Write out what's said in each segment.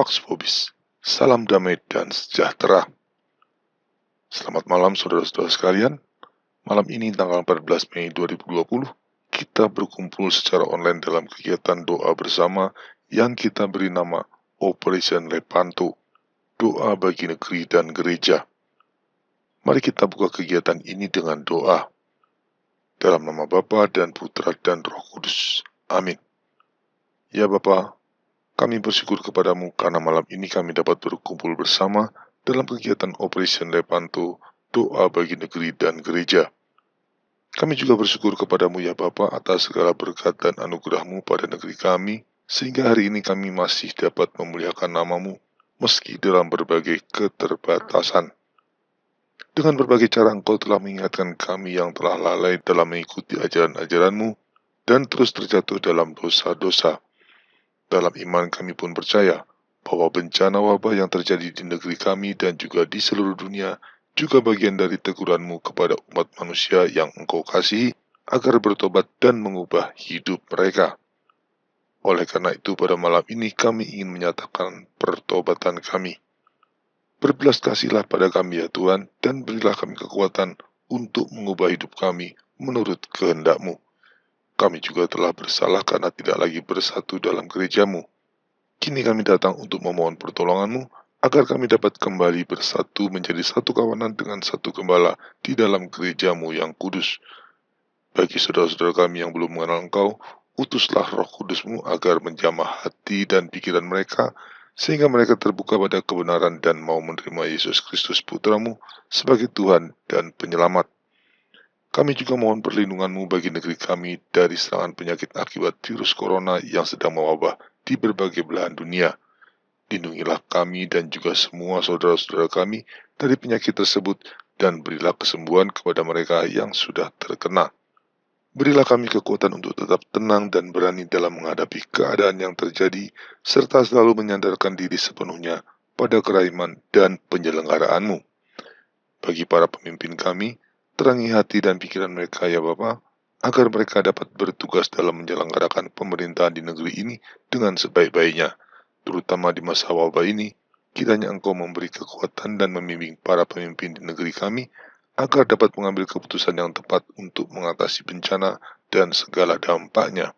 Pax Vobis, salam damai dan sejahtera. Selamat malam saudara-saudara sekalian. Malam ini tanggal 14 Mei 2020, kita berkumpul secara online dalam kegiatan doa bersama yang kita beri nama Operation Lepanto, doa bagi negeri dan gereja. Mari kita buka kegiatan ini dengan doa. Dalam nama Bapa dan Putra dan Roh Kudus. Amin. Ya Bapa, kami bersyukur kepadamu karena malam ini kami dapat berkumpul bersama dalam kegiatan Operation Lepanto, doa bagi negeri dan gereja. Kami juga bersyukur kepadamu ya Bapa atas segala berkat dan anugerahmu pada negeri kami, sehingga hari ini kami masih dapat memuliakan namamu, meski dalam berbagai keterbatasan. Dengan berbagai cara Engkau telah mengingatkan kami yang telah lalai dalam mengikuti ajaran-ajaranmu, dan terus terjatuh dalam dosa-dosa. Dalam iman kami pun percaya bahwa bencana wabah yang terjadi di negeri kami dan juga di seluruh dunia juga bagian dari teguranmu kepada umat manusia yang Engkau kasihi agar bertobat dan mengubah hidup mereka. Oleh karena itu pada malam ini kami ingin menyatakan pertobatan kami. Berbelas kasihlah pada kami ya Tuhan dan berilah kami kekuatan untuk mengubah hidup kami menurut kehendak-Mu. Kami juga telah bersalah karena tidak lagi bersatu dalam gerejamu. Kini kami datang untuk memohon pertolongan-Mu, agar kami dapat kembali bersatu menjadi satu kawanan dengan satu gembala di dalam gereja-Mu yang kudus. Bagi saudara-saudara kami yang belum mengenal Engkau, utuslah Roh Kudus-Mu agar menjamah hati dan pikiran mereka, sehingga mereka terbuka pada kebenaran dan mau menerima Yesus Kristus Putra-Mu sebagai Tuhan dan Penyelamat. Kami juga mohon perlindungan-Mu bagi negeri kami dari serangan penyakit akibat virus corona yang sedang mewabah di berbagai belahan dunia. Lindungilah kami dan juga semua saudara-saudara kami dari penyakit tersebut dan berilah kesembuhan kepada mereka yang sudah terkena. Berilah kami kekuatan untuk tetap tenang dan berani dalam menghadapi keadaan yang terjadi, serta selalu menyandarkan diri sepenuhnya pada kerahiman dan penyelenggaraanmu. Bagi para pemimpin kami, terangi hati dan pikiran mereka ya Bapa, agar mereka dapat bertugas dalam menyelenggarakan pemerintahan di negeri ini dengan sebaik-baiknya, terutama di masa wabah ini. Kiranya Engkau memberi kekuatan dan membimbing para pemimpin di negeri kami, agar dapat mengambil keputusan yang tepat untuk mengatasi bencana dan segala dampaknya.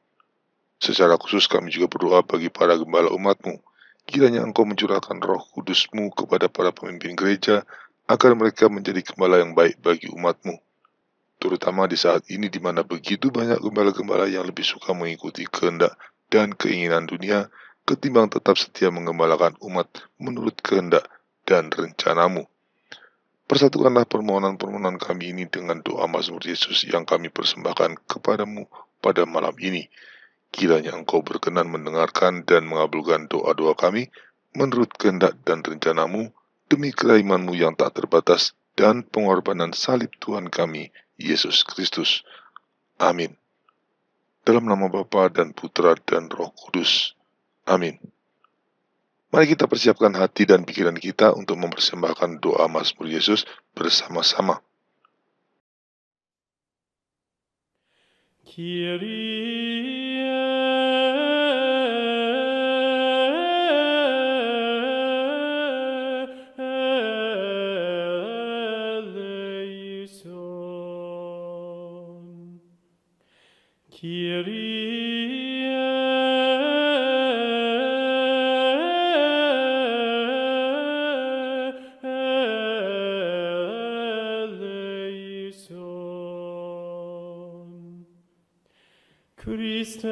Secara khusus kami juga berdoa bagi para gembala umat-Mu. Kiranya Engkau mencurahkan Roh Kudus-Mu kepada para pemimpin gereja, agar mereka menjadi gembala yang baik bagi umat-Mu. Terutama di saat ini di mana begitu banyak gembala-gembala yang lebih suka mengikuti kehendak dan keinginan dunia, ketimbang tetap setia menggembalakan umat menurut kehendak dan rencana-Mu. Persatukanlah permohonan-permohonan kami ini dengan doa Mazmur Yesus yang kami persembahkan kepadamu pada malam ini. Kiranya Engkau berkenan mendengarkan dan mengabulkan doa-doa kami menurut kehendak dan rencana-Mu, demi kerahiman-Mu yang tak terbatas dan pengorbanan salib Tuhan kami, Yesus Kristus. Amin. Dalam nama Bapa dan Putra dan Roh Kudus. Amin. Mari kita persiapkan hati dan pikiran kita untuk mempersembahkan doa Mazmur Yesus bersama-sama. Christe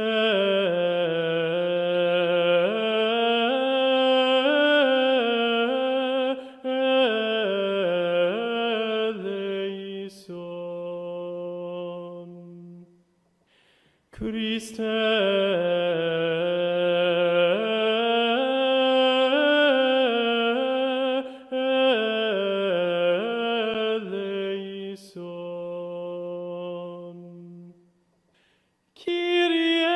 eleison. Christe eleison. Kyrie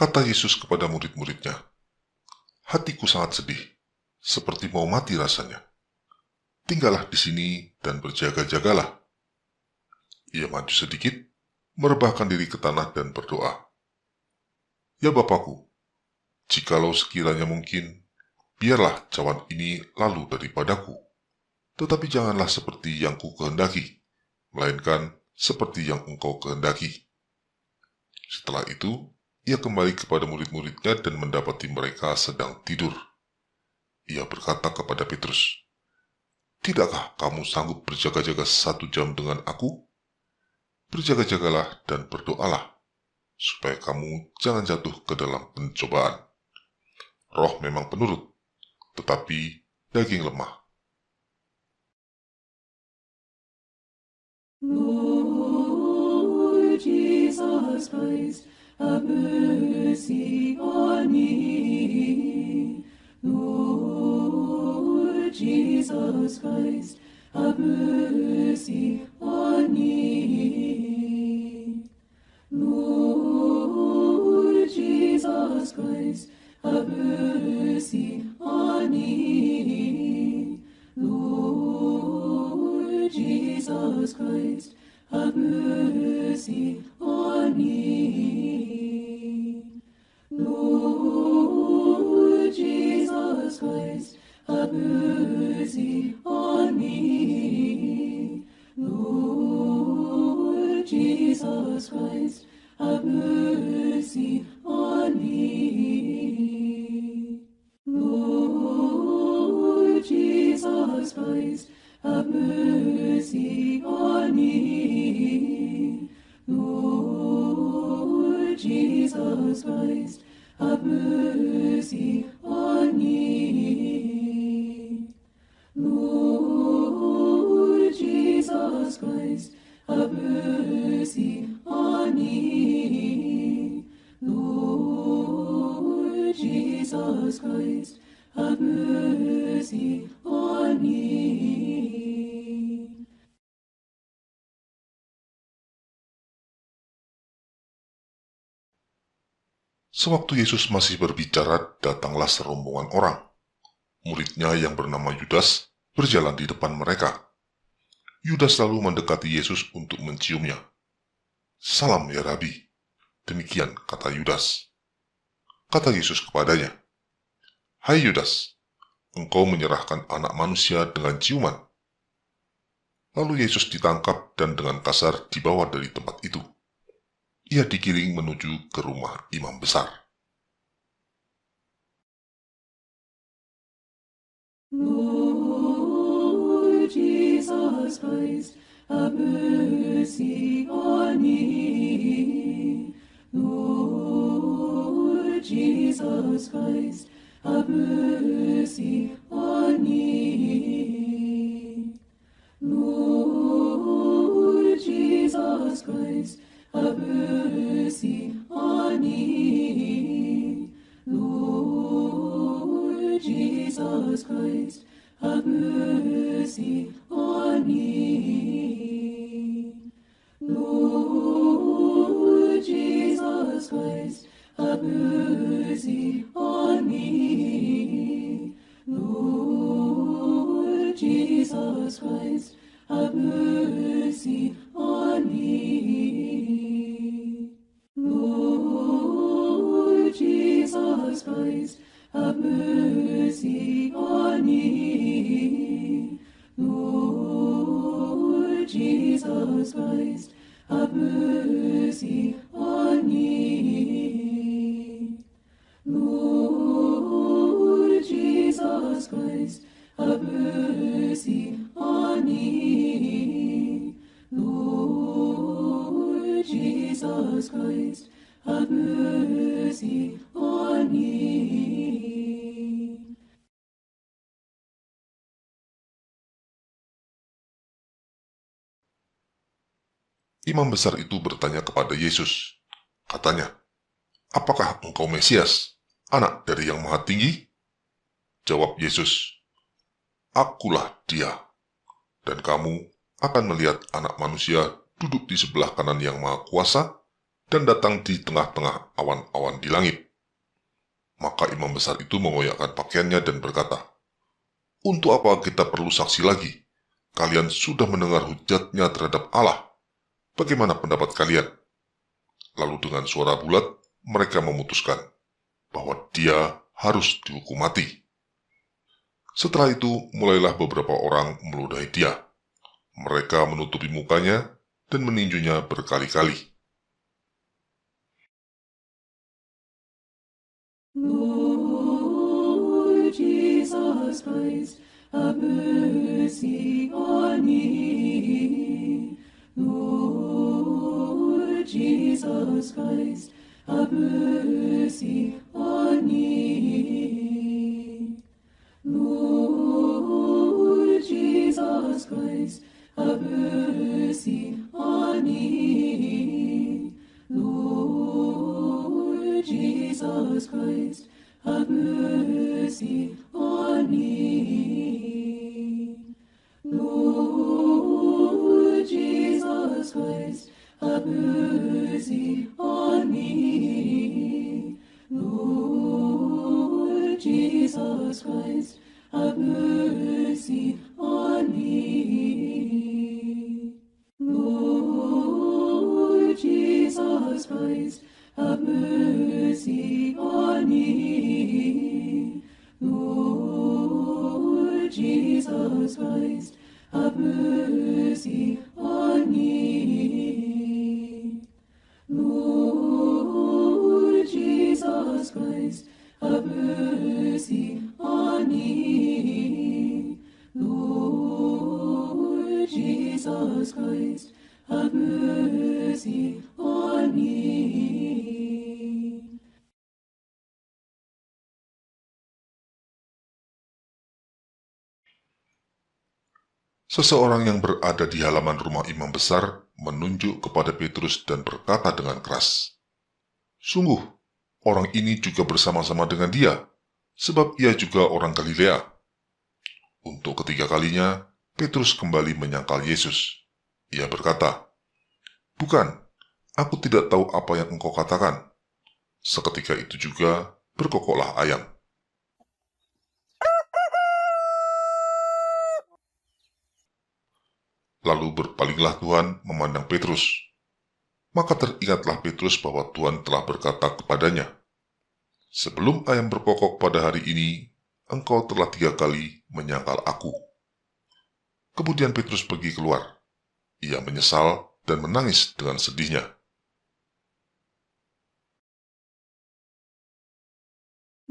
Kata Yesus kepada murid-muridnya, "Hatiku sangat sedih, seperti mau mati rasanya. Tinggallah di sini dan berjaga-jagalah." Ia maju sedikit, merebahkan diri ke tanah dan berdoa, "Ya Bapakku, jikalau sekiranya mungkin, biarlah cawan ini lalu daripadaku. Tetapi janganlah seperti yang ku kehendaki, melainkan seperti yang Engkau kehendaki." Setelah itu, ia kembali kepada murid-muridnya dan mendapati mereka sedang tidur. Ia berkata kepada Petrus, "Tidakkah kamu sanggup berjaga-jaga 1 jam dengan aku? Berjaga-jagalah dan berdoalah, supaya kamu jangan jatuh ke dalam pencobaan. Roh memang penurut, tetapi daging lemah." Lord Jesus Christ, have mercy on me. Lord Jesus Christ, have mercy on me. Lord Jesus Christ, have mercy on me. Lord Jesus Christ, have mercy on me. Lord Jesus Christ, have mercy on me. Lord Jesus Christ, have mercy on me. Lord Jesus Christ, have mercy on me. Lord Jesus Christ, have mercy on me. Lord Jesus Christ, have mercy on me. Lord Jesus Christ, have mercy on me. Sewaktu Yesus masih berbicara, datanglah serombongan orang. Muridnya yang bernama Yudas berjalan di depan mereka. Yudas lalu mendekati Yesus untuk menciumnya. "Salam ya Rabi." Demikian kata Yudas. Kata Yesus kepadanya, "Hai Yudas, engkau menyerahkan Anak Manusia dengan ciuman." Lalu Yesus ditangkap dan dengan kasar dibawa dari tempat itu. Ia digiring menuju ke rumah imam besar. Lord Jesus Christ, have mercy on me. Lord Jesus Christ, have mercy on me. Lord Jesus Christ, have mercy on me. Lord Jesus Christ, have mercy on me. Lord Jesus Christ, have mercy on me. Lord Jesus Christ, have mercy on me. Lord Jesus Christ, have mercy on me. Lord Jesus Christ, have mercy on me. Lord Jesus Christ, have mercy on me. Lord Jesus Christ, have mercy on me. Imam besar itu bertanya kepada Yesus. Katanya, "Apakah engkau Mesias, anak dari Yang Maha Tinggi?" Jawab Yesus, "Akulah dia, dan kamu akan melihat Anak Manusia duduk di sebelah kanan Yang Maha Kuasa dan datang di tengah-tengah awan-awan di langit. Maka imam besar itu mengoyakkan pakaiannya dan berkata, "Untuk apa kita perlu saksi lagi? Kalian sudah mendengar hujatnya terhadap Allah. Bagaimana pendapat kalian?" Lalu dengan suara bulat, mereka memutuskan bahwa dia harus dihukum mati. Setelah itu, mulailah beberapa orang meludahi dia. Mereka menutupi mukanya dan meninjunya berkali-kali. Lord Jesus Christ, have mercy on me. Lord Jesus Christ, have mercy on me. Lord Jesus Christ, have mercy on me. Lord Jesus Christ, have mercy on me. Lord Jesus Christ, have mercy on me. Lord Jesus Christ, have mercy on me. Lord Jesus Christ, have mercy on me. Lord Jesus Christ, have mercy on me. Lord Jesus Christ, have mercy on me. Lord Jesus Christ, have mercy on me. Seseorang yang berada di halaman rumah imam besar menunjuk kepada Petrus dan berkata dengan keras, "Sungguh, orang ini juga bersama-sama dengan dia, sebab ia juga orang Galilea." Untuk ketiga kalinya, Petrus kembali menyangkal Yesus. Ia berkata, "Bukan, aku tidak tahu apa yang engkau katakan." Seketika itu juga berkokoklah ayam. Lalu berpalinglah Tuhan memandang Petrus. Maka teringatlah Petrus bahwa Tuhan telah berkata kepadanya, "Sebelum ayam berkokok pada hari ini, engkau telah 3 kali menyangkal aku." Kemudian Petrus pergi keluar. Ia menyesal dan menangis dengan sedihnya.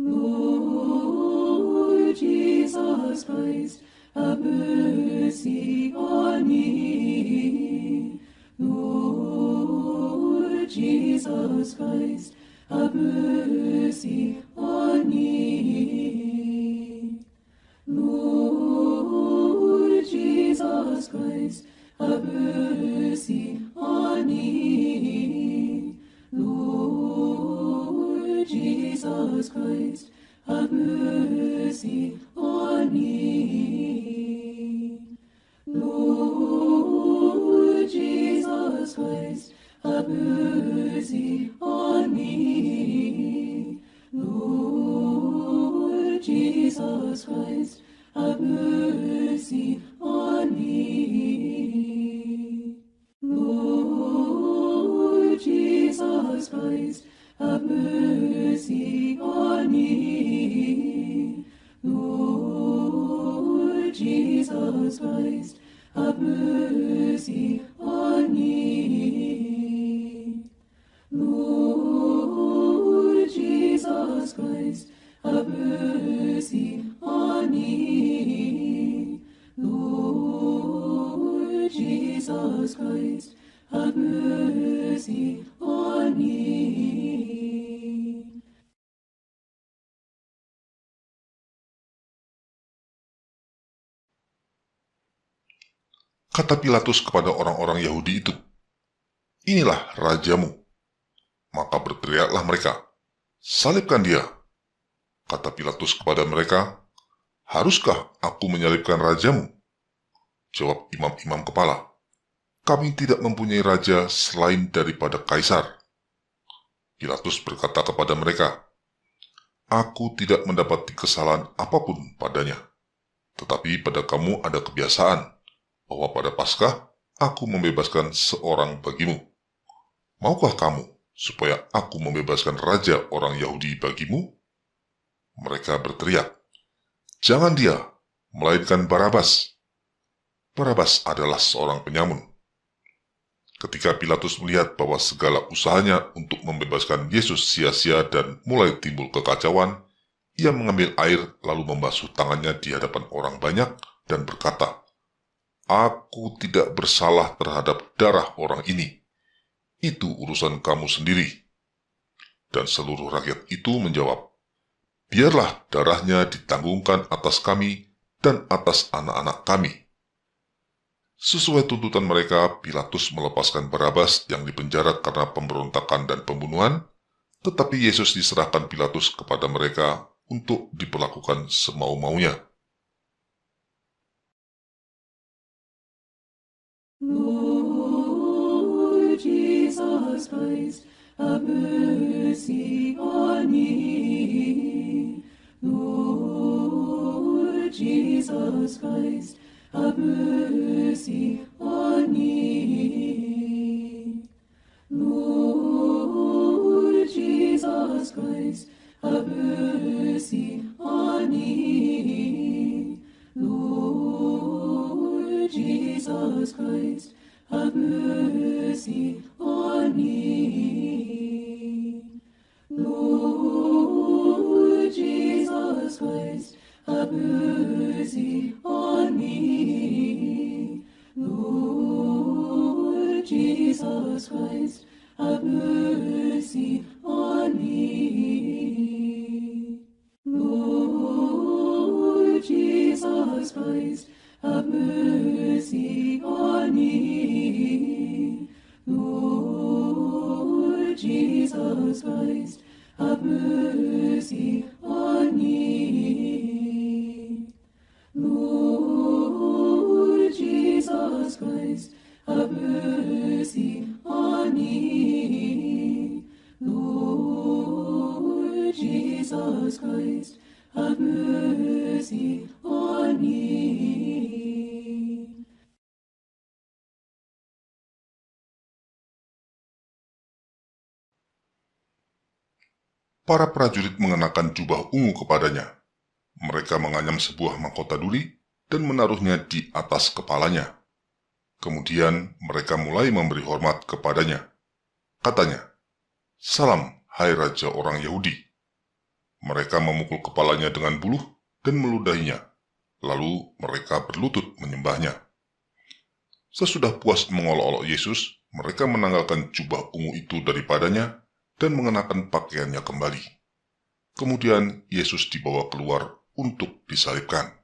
Lord Jesus Christ, have mercy on me. Lord Jesus Christ, have mercy on me. Lord Jesus Christ, have mercy on me. Lord Jesus Christ, have mercy on me. Lord Jesus Christ, have mercy on me. Lord Jesus Christ, have mercy on me. Lord Jesus Christ, have mercy on me. Lord Jesus Christ, have mercy on me. Lord Jesus Christ, have mercy on me. Lord Jesus Christ, have mercy on me. Kata Pilatus kepada orang-orang Yahudi itu, "Inilah rajamu." Maka berteriaklah mereka, "Salibkan dia." Kata Pilatus kepada mereka, "Haruskah aku menyalibkan rajamu?" Jawab imam-imam kepala, "Kami tidak mempunyai raja selain daripada Kaisar." Pilatus berkata kepada mereka, "Aku tidak mendapati kesalahan apapun padanya. Tetapi pada kamu ada kebiasaan bahwa pada Paskah aku membebaskan seorang bagimu. Maukah kamu supaya aku membebaskan raja orang Yahudi bagimu?" Mereka berteriak, "Jangan dia, melainkan Barabas." Barabas adalah seorang penyamun. Ketika Pilatus melihat bahwa segala usahanya untuk membebaskan Yesus sia-sia dan mulai timbul kekacauan, ia mengambil air lalu membasuh tangannya di hadapan orang banyak dan berkata, "Aku tidak bersalah terhadap darah orang ini. Itu urusan kamu sendiri." Dan seluruh rakyat itu menjawab, "Biarlah darahnya ditanggungkan atas kami dan atas anak-anak kami." Sesuai tuntutan mereka, Pilatus melepaskan Barabas yang dipenjara karena pemberontakan dan pembunuhan, tetapi Yesus diserahkan Pilatus kepada mereka untuk diperlakukan semau-maunya. Lord Jesus Christ, have mercy on me. Lord Jesus Christ, have mercy on me. Lord Jesus Christ, have mercy on me. Lord Jesus Christ, have mercy on me. Lord Jesus Christ, have mercy on me. Lord Jesus Christ, have mercy on me. Lord Jesus Christ, have mercy on me. Lord Jesus Christ, have mercy on me. Lord Jesus Christ, have mercy on me. Lord Jesus Christ, have mercy on me. Para prajurit mengenakan jubah ungu kepadanya. Mereka menganyam sebuah mahkota duri dan menaruhnya di atas kepalanya. Kemudian mereka mulai memberi hormat kepadanya. Katanya, "Salam, hai Raja orang Yahudi." Mereka memukul kepalanya dengan buluh dan meludahinya. Lalu mereka berlutut menyembahnya. Sesudah puas mengolok-olok Yesus, mereka menanggalkan jubah ungu itu daripadanya dan mengenakan pakaiannya kembali. Kemudian Yesus dibawa keluar untuk disalibkan.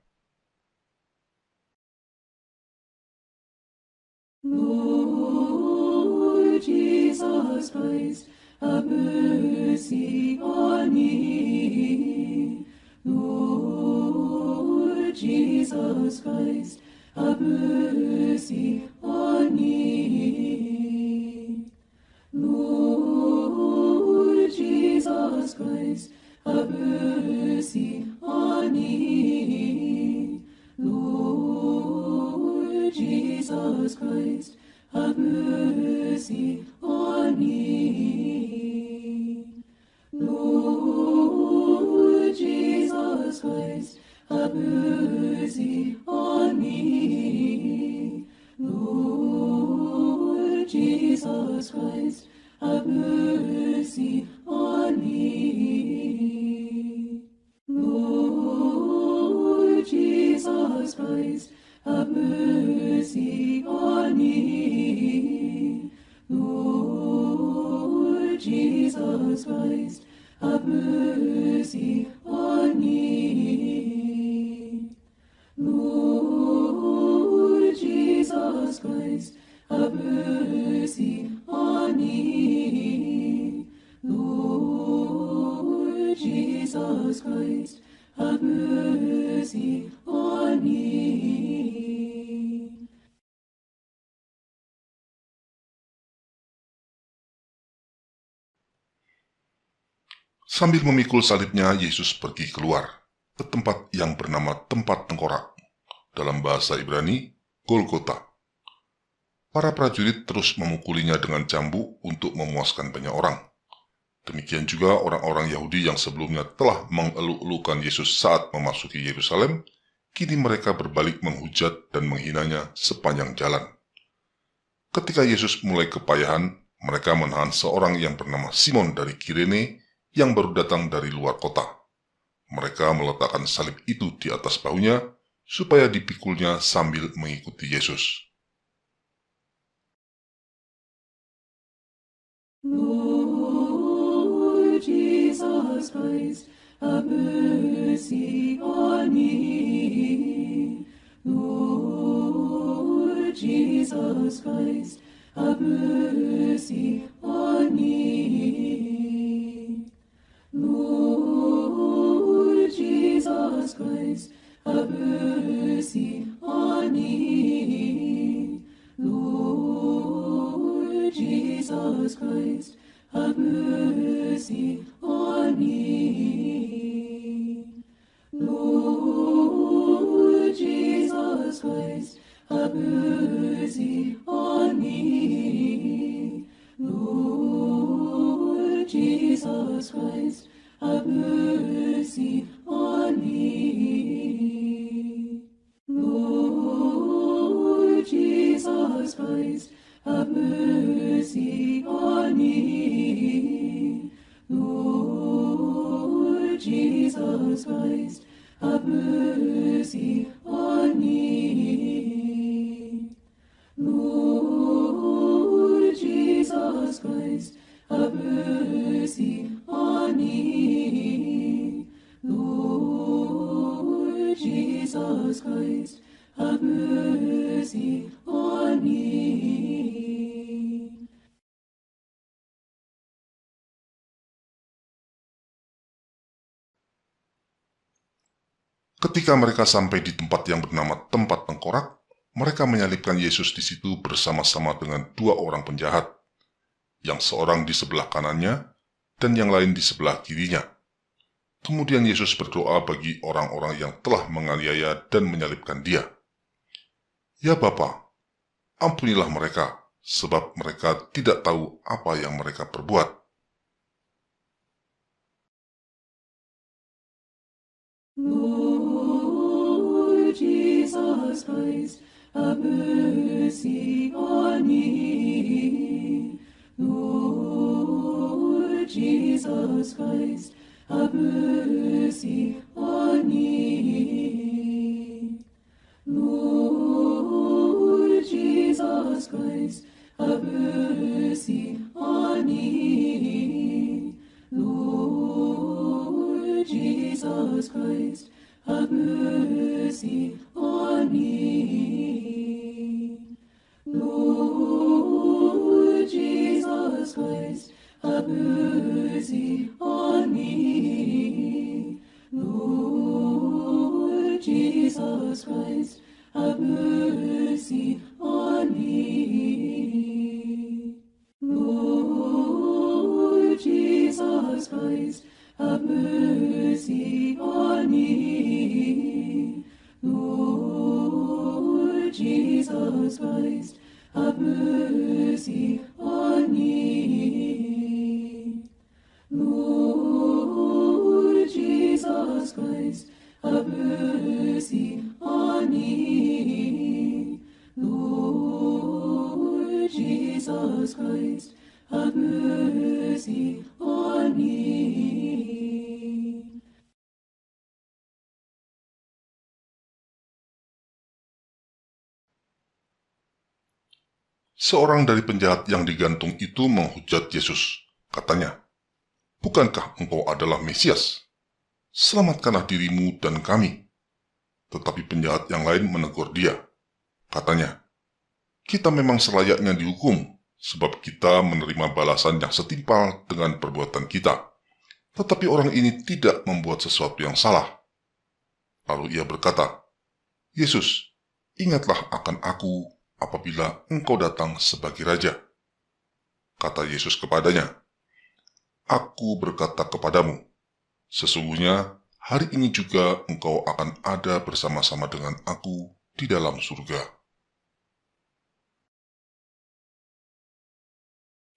Lord Jesus Christ, have mercy on me. Lord Jesus Christ, have mercy on me. Lord Jesus Christ, have mercy on me. Lord Jesus Christ, have mercy on me. Lord Jesus Christ, have mercy on me. Lord Jesus Christ, have mercy on me. Lord Jesus Christ, have mercy on me. Lord Jesus Christ, have mercy on me. Lord Jesus Christ, have mercy on me. Lord Jesus Christ, have mercy on me. Sambil memikul salibnya, Yesus pergi keluar ke tempat yang bernama tempat tengkorak, dalam bahasa Ibrani, Golgota. Para prajurit terus memukulinya dengan cambuk untuk memuaskan banyak orang. Demikian juga orang-orang Yahudi yang sebelumnya telah mengeluk-elukan Yesus saat memasuki Yerusalem, kini mereka berbalik menghujat dan menghinanya sepanjang jalan. Ketika Yesus mulai kepayahan, mereka menahan seorang yang bernama Simon dari Kirene yang baru datang dari luar kota. Mereka meletakkan salib itu di atas bahunya supaya dipikulnya sambil mengikuti Yesus. Lord Jesus Christ, have mercy on me. Lord Jesus Christ, have mercy on me. Lord Jesus Christ, have mercy on me. Lord Jesus Christ, have mercy on me. Lord Jesus Christ, have mercy on me. Lord Jesus Christ, have mercy on me. Lord Jesus Christ, have mercy on me. Lord Jesus Christ, have mercy on me. Lord Jesus Christ, have mercy on me. Lord Jesus Christ, have mercy on me. Ketika mereka sampai di tempat yang bernama tempat tengkorak, mereka menyalibkan Yesus di situ bersama-sama dengan dua orang penjahat, yang seorang di sebelah kanannya dan yang lain di sebelah kirinya. Kemudian Yesus berdoa bagi orang-orang yang telah menganiaya dan menyalibkan dia. Ya Bapa, ampunilah mereka, sebab mereka tidak tahu apa yang mereka perbuat. Lord Jesus Christ, have mercy on me. Lord Jesus Christ, have mercy on me. Lord Jesus Christ, have mercy on me. Lord Jesus Christ, have mercy on me. Lord Jesus Christ, have mercy on me. Lord Jesus Christ, have mercy on me. Lord Jesus Christ, have mercy on me. Lord Jesus Christ, have mercy on me. Lord Jesus Christ, have mercy on me. Lord Jesus Christ, have mercy on me. Seorang dari penjahat yang digantung itu menghujat Yesus. Katanya, "Bukankah engkau adalah Mesias? Selamatkanlah dirimu dan kami." Tetapi penjahat yang lain menegur dia. Katanya, "Kita memang selayaknya dihukum, sebab kita menerima balasan yang setimpal dengan perbuatan kita. Tetapi orang ini tidak membuat sesuatu yang salah." Lalu ia berkata, "Yesus, ingatlah akan aku apabila engkau datang sebagai raja." Kata Yesus kepadanya, "Aku berkata kepadamu, Sesungguhnya hari ini juga engkau akan ada bersama-sama dengan aku di dalam surga.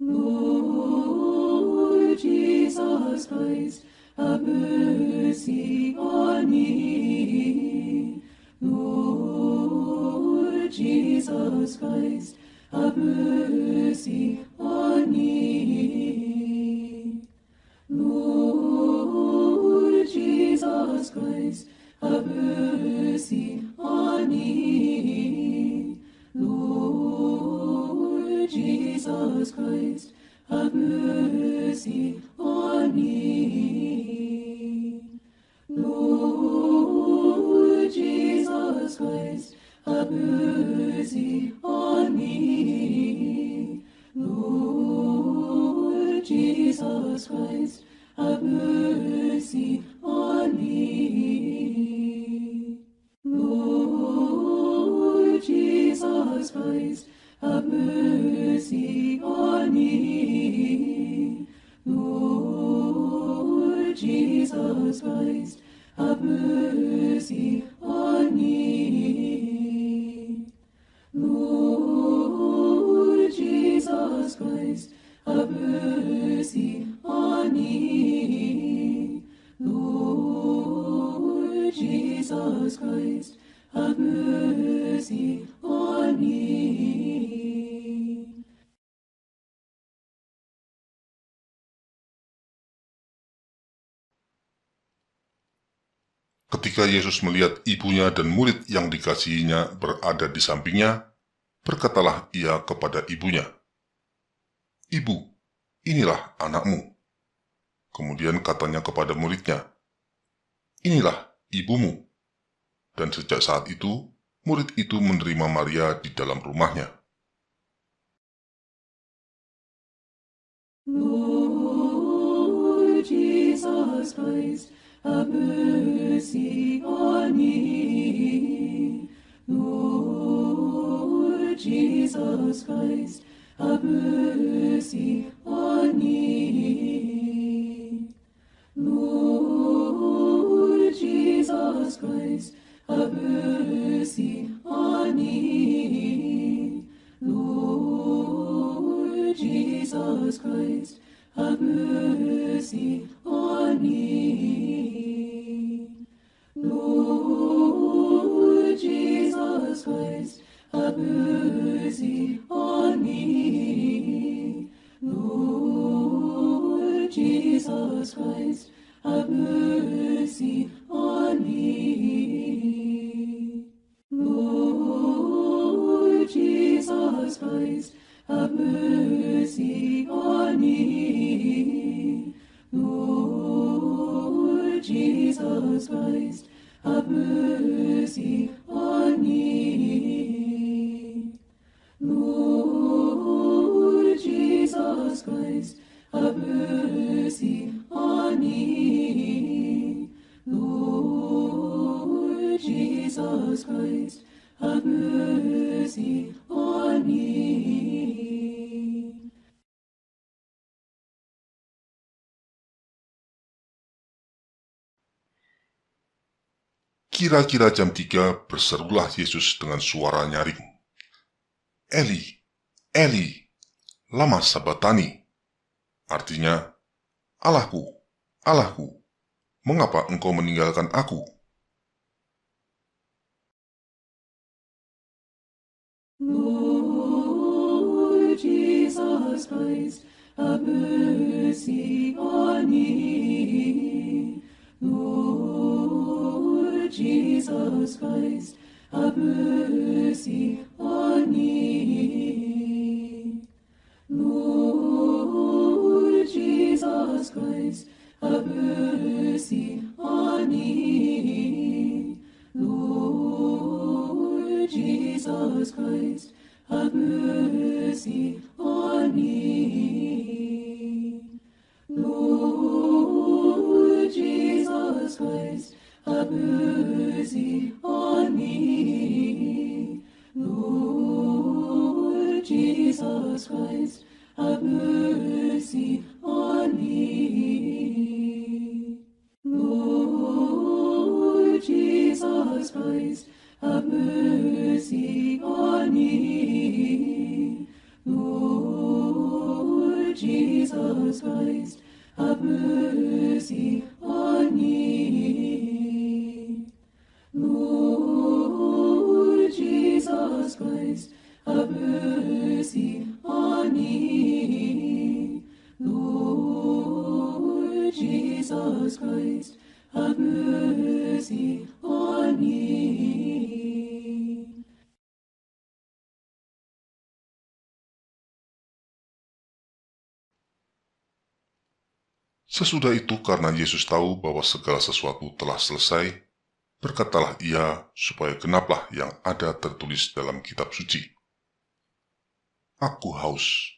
Lord Jesus Christ, have mercy on me. Lord Jesus Christ, have mercy on me. Lord Jesus Christ, have mercy on me. Lord Jesus Christ, have mercy on me. Lord Jesus Christ, have mercy on me. Lord Jesus Christ, have mercy on me. Lord Jesus Christ, have mercy on me. Lord Jesus Christ, have mercy on me. Lord Jesus Christ, have mercy on me. Lord Jesus Christ, have mercy on me. Ketika Yesus melihat ibunya dan murid yang dikasihinya berada di sampingnya, berkatalah ia kepada ibunya, "Ibu, inilah anakmu." Kemudian katanya kepada muridnya, "Inilah ibumu." Dan sejak saat itu, murid itu menerima Maria di dalam rumahnya. Lord Jesus Christ, have mercy on me. Lord Jesus Christ, have mercy on me. Lord Jesus Christ, have mercy on me. Lord Jesus Christ, have mercy on me. Lord Jesus Christ, have mercy on me. Lord Jesus Christ, have mercy on me. Lord Jesus Christ, have mercy on me. Lord Jesus Christ, have mercy on me. Lord Jesus Christ, have mercy on me. Lord Jesus Christ, have mercy on me. Kira-kira jam 3 berserulah Yesus dengan suara nyaring, "Eli, Eli, lama sabatani." Artinya, "Allahku, Allahku, mengapa engkau meninggalkan aku?" Lord Jesus Christ, have mercy on me. Lord Jesus Christ, have mercy on me. Lord Jesus Christ, have mercy on me. Lord Jesus Christ, have mercy on me. Lord Jesus Christ, have mercy on me. Lord Jesus Christ, have mercy on me. Jesus Christ, have mercy on me. Lord Jesus Christ, have mercy on me. Lord Jesus Christ, have mercy on me. Lord Jesus Christ, have mercy on me. Sesudah itu, karena Yesus tahu bahwa segala sesuatu telah selesai, berkatalah ia supaya genaplah yang ada tertulis dalam kitab suci. Aku haus.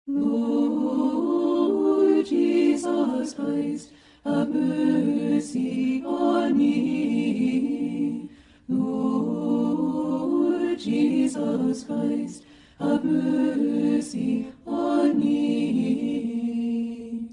Lord Jesus Christ, have mercy on me. Lord Jesus Christ, have mercy on me.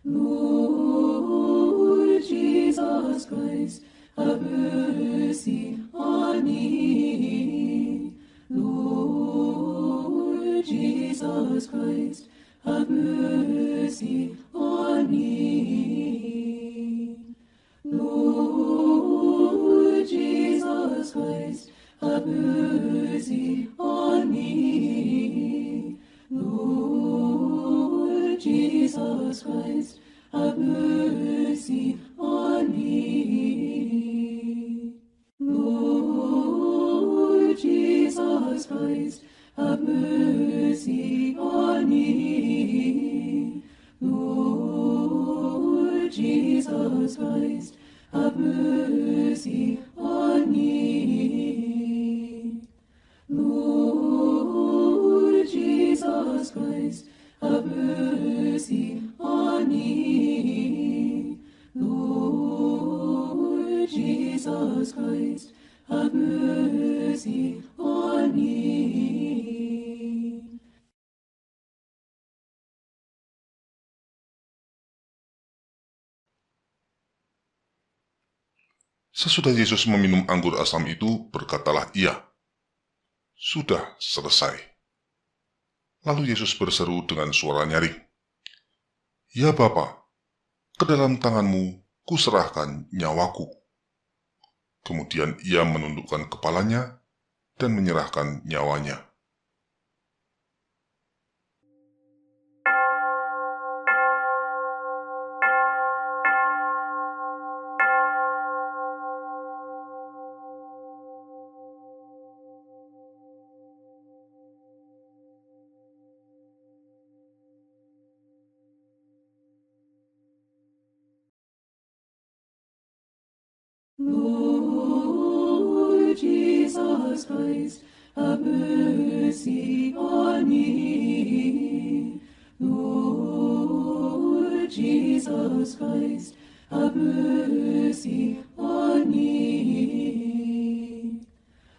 Lord Jesus Christ, have mercy on me. Lord Jesus Christ, have mercy on me. Lord Jesus Christ, have mercy on me. Lord Jesus Christ, have mercy on me. Lord Jesus Christ, have mercy on me. Lord Jesus Christ, have mercy on me. Lord Jesus Christ, have mercy on me. Lord Jesus Christ, have mercy on me. Sesudah Yesus meminum anggur asam itu, berkatalah ia, "Sudah selesai." Lalu Yesus berseru dengan suara nyaring, "Ya Bapa, ke dalam tanganmu kuserahkan nyawaku." Kemudian ia menundukkan kepalanya dan menyerahkan nyawanya. Lord Jesus Christ, have mercy on me. Lord Jesus Christ, have mercy on me.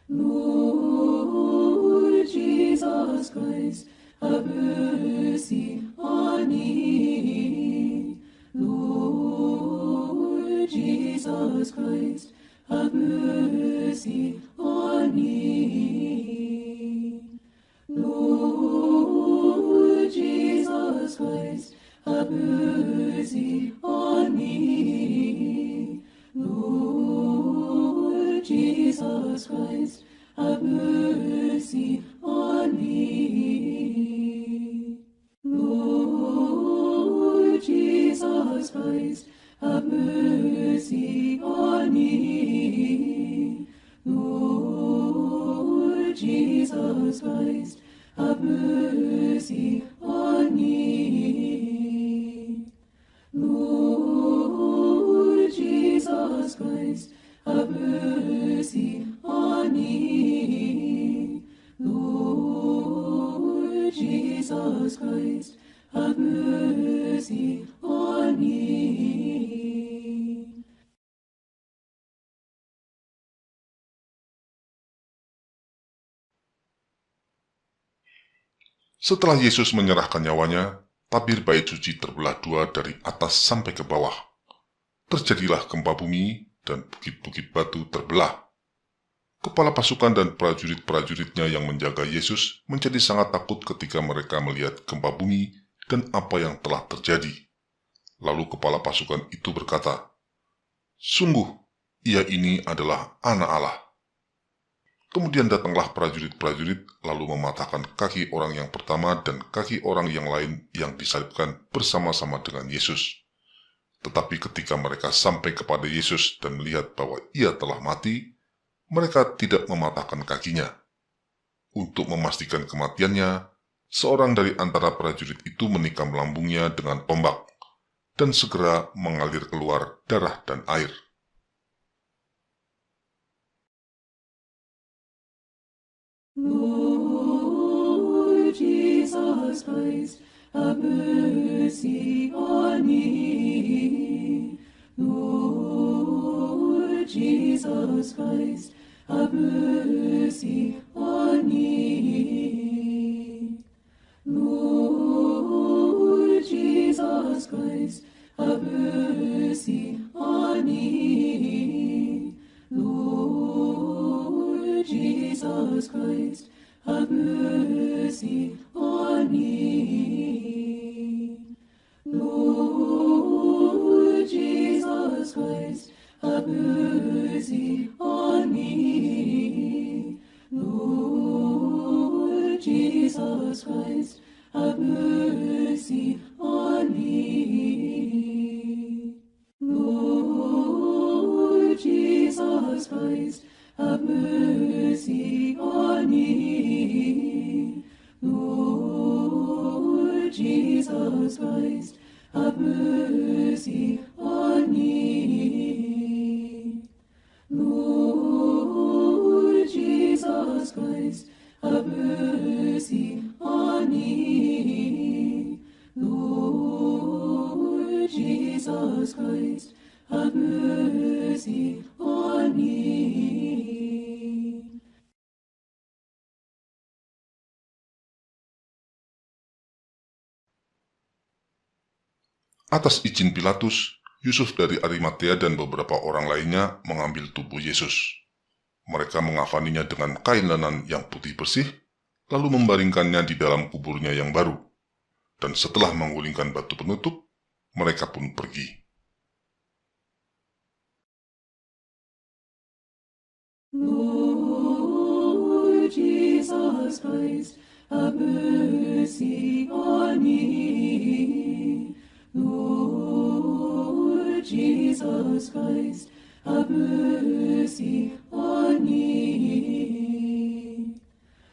Lord Jesus Christ, have mercy on me. Lord Jesus Christ, have mercy on me. Lord Jesus Christ, have mercy on me. Lord Jesus Christ, have mercy on me. Lord Jesus Christ, have mercy on me. Lord Jesus Christ, have mercy on me. Lord Jesus Christ, have mercy on me. Lord Jesus Christ, have mercy on me. Setelah Yesus menyerahkan nyawanya, tabir bait suci terbelah dua dari atas sampai ke bawah. Terjadilah gempa bumi dan bukit-bukit batu terbelah. Kepala pasukan dan prajurit-prajuritnya yang menjaga Yesus menjadi sangat takut ketika mereka melihat gempa bumi dan apa yang telah terjadi. Lalu kepala pasukan itu berkata, "Sungguh, ia ini adalah Anak Allah." Kemudian datanglah prajurit-prajurit lalu mematahkan kaki orang yang pertama dan kaki orang yang lain yang disalibkan bersama-sama dengan Yesus. Tetapi ketika mereka sampai kepada Yesus dan melihat bahwa ia telah mati, mereka tidak mematahkan kakinya. Untuk memastikan kematiannya, seorang dari antara prajurit itu menikam lambungnya dengan tombak, dan segera mengalir keluar darah dan air. Lord Jesus Christ, have mercy on me. Lord Jesus Christ, have mercy on me. Lord Jesus Christ, have mercy on me. Lord Jesus Christ, have mercy on me. Lord Jesus Christ, have mercy on me. Lord Jesus Christ, have mercy on me. Lord Jesus Christ, have mercy on me. Lord Jesus Christ, have mercy on me. Lord Jesus Christ, have mercy on me. Lord Jesus Christ, have mercy on me. Atas izin Pilatus, Yusuf dari Arimatea dan beberapa orang lainnya mengambil tubuh Yesus. Mereka mengafaninya dengan kain lenan yang putih bersih, lalu membaringkannya di dalam kuburnya yang baru. Dan setelah menggulingkan batu penutup, mereka pun pergi. Lord Jesus Christ, have mercy on me. Lord Jesus Christ, have mercy on me.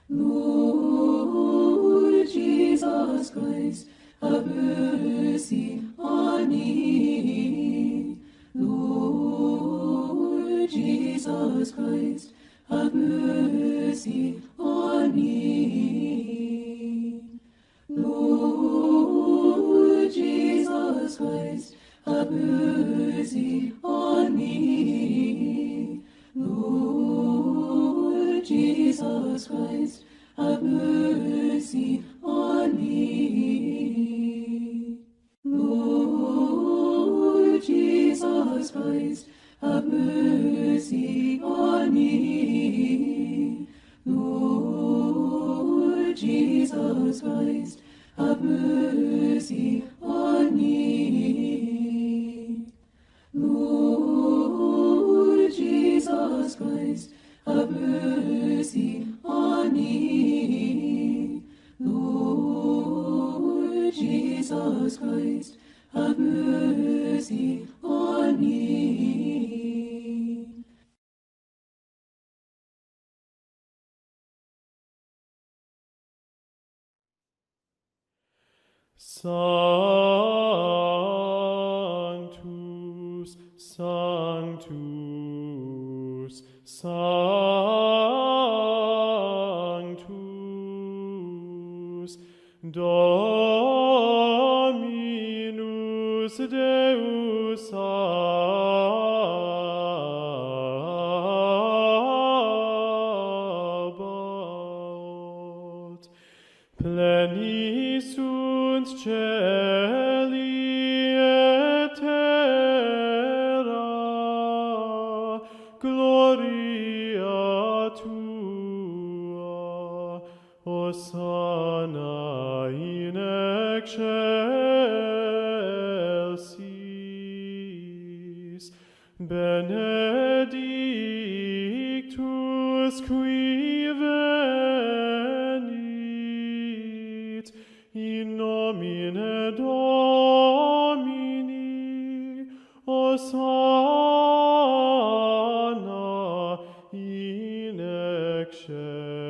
Lord Jesus Christ, have mercy on me. Lord Jesus Christ, have mercy on me. Lord Jesus Christ, have mercy on me. Lord Jesus Christ, have mercy on me. Lord Jesus Christ, have mercy on me. Lord Jesus Christ, have mercy on me. Lord Jesus Christ, have mercy on me. Lord Jesus Christ, have mercy on me. Sanctus, Sanctus, Sanctus, Dominus Deus Sabaoth, pleni sunt celi et terra, benedictus qui venit in nomine Domini, Hosanna in excelsis.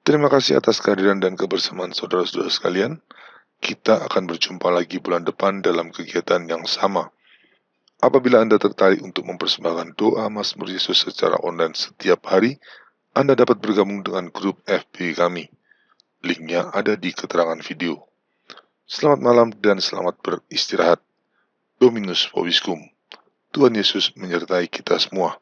Terima kasih atas kehadiran dan kebersamaan saudara-saudara sekalian. Kita akan berjumpa lagi bulan depan dalam kegiatan yang sama. Apabila Anda tertarik untuk mempersembahkan doa Mazmur Yesus secara online setiap hari, Anda dapat bergabung dengan grup FB kami. Linknya ada di keterangan video. Selamat malam dan selamat beristirahat. Dominus Vobiscum. Tuhan Yesus menyertai kita semua.